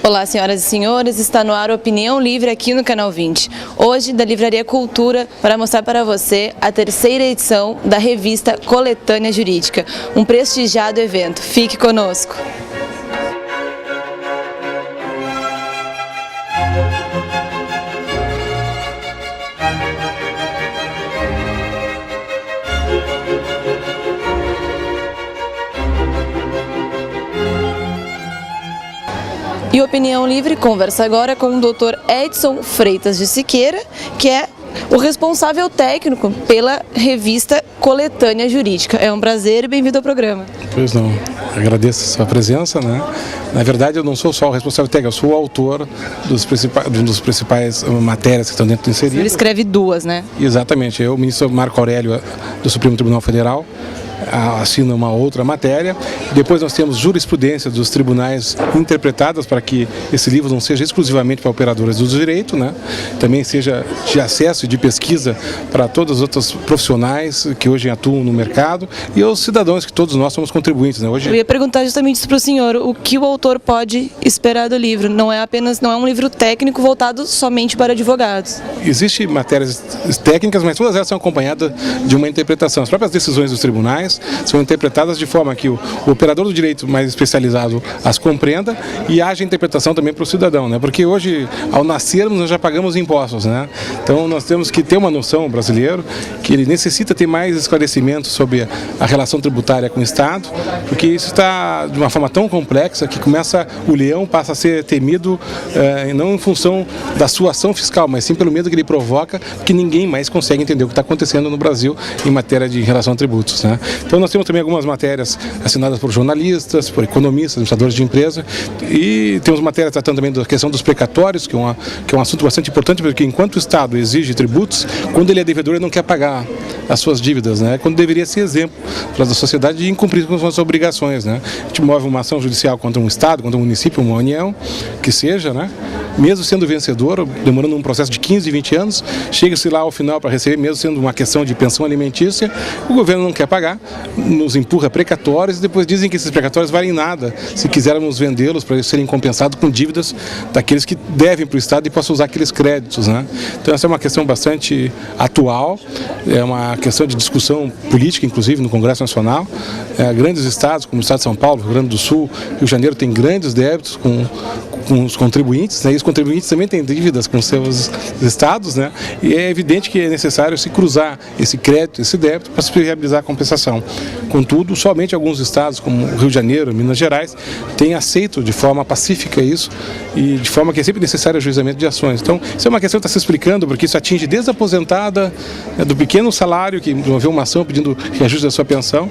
Olá, senhoras e senhores, está no ar Opinião Livre aqui no Canal 20. Hoje, da Livraria Cultura, para mostrar para você a terceira edição da revista Coletânea Jurídica, um prestigiado evento. Fique conosco! E Opinião Livre conversa agora com o Dr. Edson Freitas de Siqueira, que é o responsável técnico pela revista Coletânea Jurídica. É um prazer e bem-vindo ao programa. Pois não, agradeço a sua presença, né? Na verdade, eu não sou só o responsável técnico, eu sou o autor dos principais matérias que estão dentro do inserido. Ele escreve duas, né? Exatamente, eu, o ministro Marco Aurélio do Supremo Tribunal Federal, assina uma outra matéria. Depois nós temos jurisprudência dos tribunais interpretadas para que esse livro não seja exclusivamente para operadores do direito, né? Também seja de acesso e de pesquisa para todos os outros profissionais que hoje atuam no mercado e os cidadãos, que todos nós somos contribuintes, né? Hoje... Eu ia perguntar justamente isso para o senhor, o que o autor pode esperar do livro? Não é um livro técnico voltado somente para advogados. Existem matérias técnicas, mas todas elas são acompanhadas de uma interpretação. As próprias decisões dos tribunais são interpretadas de forma que o operador do direito mais especializado as compreenda e haja interpretação também para o cidadão, né? Porque hoje, ao nascermos, nós já pagamos impostos, né? Então nós temos que ter uma noção, o brasileiro, que ele necessita ter mais esclarecimento sobre a relação tributária com o Estado, porque isso está de uma forma tão complexa que o leão passa a ser temido não em função da sua ação fiscal, mas sim pelo medo que ele provoca, porque ninguém mais consegue entender o que está acontecendo no Brasil em matéria de relação a tributos, né? Então nós temos também algumas matérias assinadas por jornalistas, por economistas, administradores de empresa, e temos matérias tratando também da questão dos precatórios, que é um assunto bastante importante, porque enquanto o Estado exige tributos, quando ele é devedor ele não quer pagar as suas dívidas, né? Quando deveria ser exemplo para a sociedade de incumprir com as suas obrigações, né? A gente move uma ação judicial contra um Estado, contra um município, uma União, que seja, né? Mesmo sendo vencedor, demorando um processo de 15, 20 anos, chega-se lá ao final para receber, mesmo sendo uma questão de pensão alimentícia, o governo não quer pagar, nos empurra precatórios e depois dizem que esses precatórios valem nada se quisermos vendê-los para eles serem compensados com dívidas daqueles que devem para o Estado e possam usar aqueles créditos, né? Então essa é uma questão bastante atual, é uma questão de discussão política, inclusive no Congresso Nacional. Grandes estados, como o Estado de São Paulo, Rio Grande do Sul, Rio de Janeiro, têm grandes débitos com os contribuintes, né? E os contribuintes também têm dívidas com seus estados, né? E é evidente que é necessário se cruzar esse crédito, esse débito, para se viabilizar a compensação. Contudo, somente alguns estados, como Rio de Janeiro, Minas Gerais, têm aceito de forma pacífica isso, e de forma que é sempre necessário o ajuizamento de ações. Então, isso é uma questão que está se explicando, porque isso atinge desde a aposentada, do pequeno salário, que moveu uma ação pedindo reajuste da sua pensão,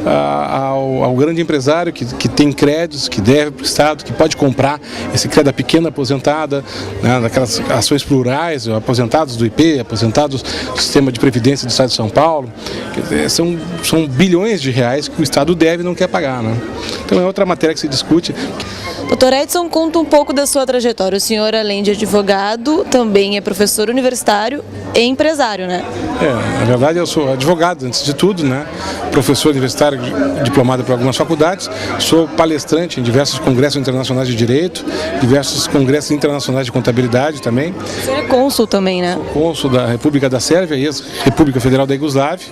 ao grande empresário que tem créditos, que deve para o Estado, que pode comprar esse crédito da pequena aposentada, né, daquelas ações plurais, aposentados do IP, aposentados do Sistema de Previdência do Estado de São Paulo. Quer dizer, são bilhões de reais que o Estado deve e não quer pagar, né? Então é outra matéria que se discute. Doutor Edson, conta um pouco da sua trajetória. O senhor, além de advogado, também é professor universitário e empresário, né? Na verdade eu sou advogado, antes de tudo, né? Professor universitário diplomado por algumas faculdades, sou palestrante em diversos congressos internacionais de direito, diversos congressos internacionais de contabilidade também. O senhor é cônsul também, né? Sou cônsul da República da Sérvia, ex-República Federal da Iugoslávia.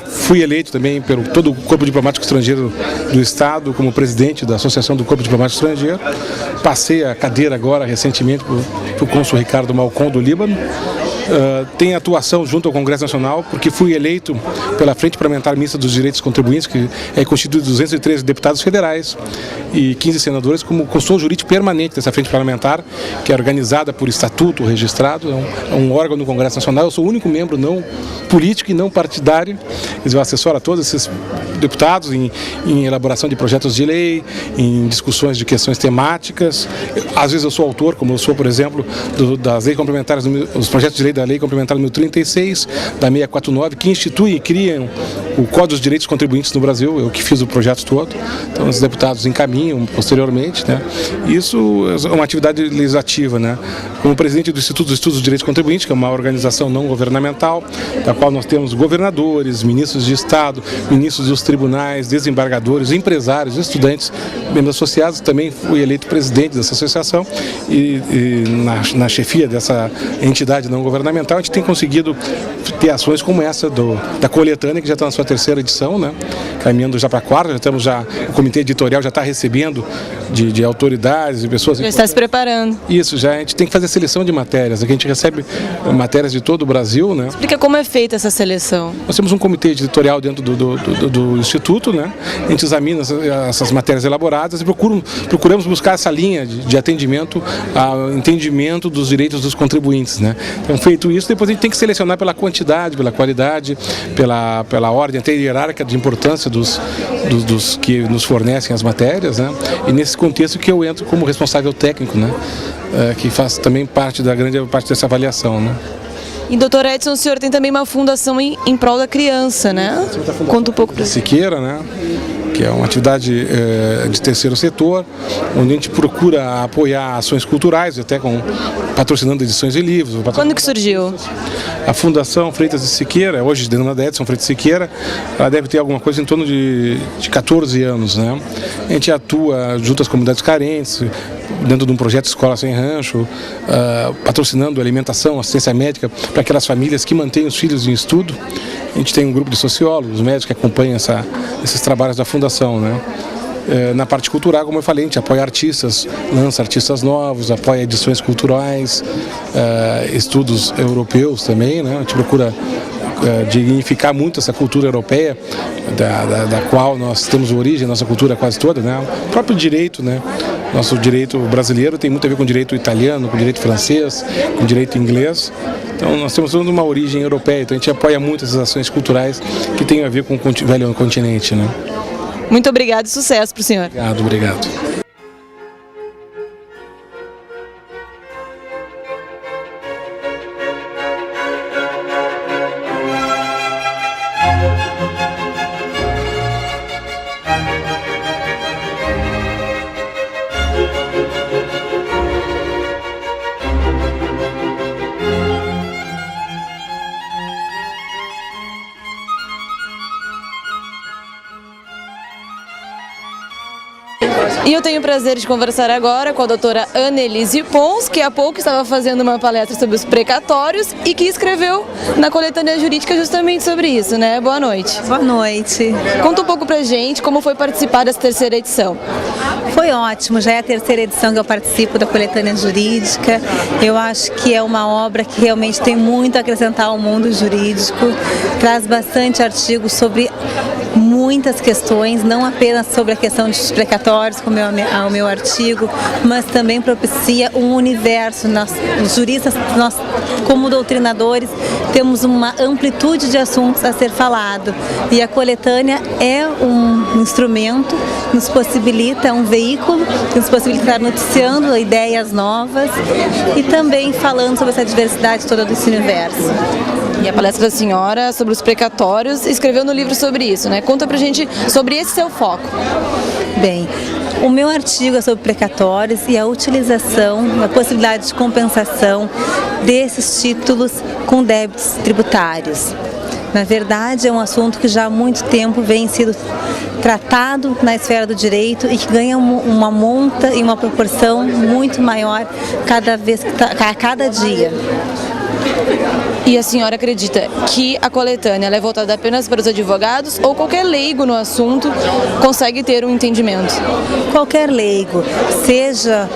Fui eleito também pelo todo o Corpo Diplomático Estrangeiro do Estado como presidente da Associação do Corpo Diplomático Estrangeiro. Passei a cadeira agora recentemente para o cônsul Ricardo Malcon do Líbano. Tenho atuação junto ao Congresso Nacional, porque fui eleito pela Frente Parlamentar Mista dos Direitos Contribuintes, que é constituído de 213 deputados federais e 15 senadores, como consultor jurídico permanente dessa Frente Parlamentar, que é organizada por estatuto registrado, é um órgão do Congresso Nacional. Eu sou o único membro não político e não partidário, eu assessoro a todos esses deputados em elaboração de projetos de lei, em discussões de questões temáticas. Às vezes eu sou autor, como eu sou, por exemplo, das leis complementares, dos projetos de lei da Lei Complementar número 36, da 649, que instituem e criam o Código dos Direitos Contribuintes no Brasil, eu que fiz o projeto todo, então os deputados encaminham posteriormente, né? Isso é uma atividade legislativa, né? Como presidente do Instituto dos Estudos dos Direitos Contribuintes, que é uma organização não governamental, da qual nós temos governadores, ministros de Estado, ministros dos tribunais, desembargadores, empresários, estudantes, membros associados. Também fui eleito presidente dessa associação e na chefia dessa entidade não governamental a gente tem conseguido ter ações como essa da coletânea, que já está na sua terceira edição, né? Caminhando já para a quarta, o comitê editorial já está recebendo de autoridades e pessoas. Já está se preparando. Isso, já a gente tem que fazer seleção de matérias, aqui a gente recebe matérias de todo o Brasil, né? Explica como é feita essa seleção. Nós temos um comitê editorial dentro do Instituto, né? A gente examina essas matérias elaboradas e procuramos buscar essa linha de atendimento ao entendimento dos direitos dos contribuintes, né? Então, feito isso, depois a gente tem que selecionar pela quantidade, pela qualidade, pela ordem até hierárquica de importância dos que nos fornecem as matérias, né? E nesse contexto que eu entro como responsável técnico, né? Que faz também grande parte dessa avaliação, né? E, doutor Edson, o senhor tem também uma fundação em prol da criança, né? Conta um pouco para você. Siqueira, né? Que é uma atividade de terceiro setor, onde a gente procura apoiar ações culturais, até patrocinando edições de livros. Quando que surgiu? A Fundação Freitas de Siqueira, hoje denominada Edson Freitas de Siqueira, ela deve ter alguma coisa em torno de 14 anos, né? A gente atua junto às comunidades carentes, dentro de um projeto Escola Sem Rancho, patrocinando alimentação, assistência médica para aquelas famílias que mantêm os filhos em estudo. A gente tem um grupo de sociólogos, médicos que acompanham esses trabalhos da Fundação, né? Na parte cultural, como eu falei, a gente apoia artistas, lança artistas novos, apoia edições culturais, estudos europeus também, né? A gente procura dignificar muito essa cultura europeia, da qual nós temos origem, nossa cultura quase toda, né? O próprio direito, né? Nosso direito brasileiro tem muito a ver com o direito italiano, com o direito francês, com o direito inglês. Então nós temos toda uma origem europeia, então a gente apoia muito essas ações culturais que têm a ver com o velho continente, né? Muito obrigado e sucesso para o senhor. Obrigado. E eu tenho o prazer de conversar agora com a doutora Annelise Pons, que há pouco estava fazendo uma palestra sobre os precatórios e que escreveu na coletânea jurídica justamente sobre isso, né? Boa noite. Boa noite. Conta um pouco pra gente como foi participar dessa terceira edição. Foi ótimo, já é a terceira edição que eu participo da coletânea jurídica. Eu acho que é uma obra que realmente tem muito a acrescentar ao mundo jurídico, traz bastante artigos sobre muitas questões, não apenas sobre a questão dos precatórios, como é o meu artigo, mas também propicia um universo. Nós, os juristas, nós como doutrinadores, temos uma amplitude de assuntos a ser falado. E a coletânea é um instrumento, nos possibilita, um veículo, que nos possibilita estar noticiando ideias novas e também falando sobre essa diversidade toda desse universo. E a palestra da senhora sobre os precatórios escreveu no livro sobre isso, né? Conta pra gente sobre esse seu foco. Bem, o meu artigo é sobre precatórios e a utilização, a possibilidade de compensação desses títulos com débitos tributários. Na verdade, é um assunto que já há muito tempo vem sendo tratado na esfera do direito e que ganha uma monta e uma proporção muito maior a cada dia. E a senhora acredita que a coletânea é voltada apenas para os advogados ou qualquer leigo no assunto consegue ter um entendimento? Qualquer leigo, seja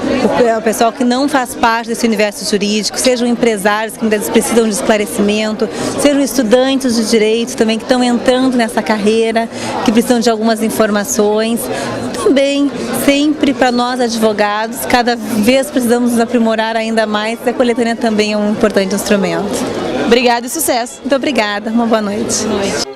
o pessoal que não faz parte desse universo jurídico, sejam empresários que muitas vezes precisam de esclarecimento, sejam estudantes de direito também que estão entrando nessa carreira, que precisam de algumas informações. Também, sempre para nós advogados, cada vez precisamos nos aprimorar ainda mais, a coletânea também é um importante instrumento. Obrigada e sucesso. Muito obrigada, uma boa noite. Boa noite.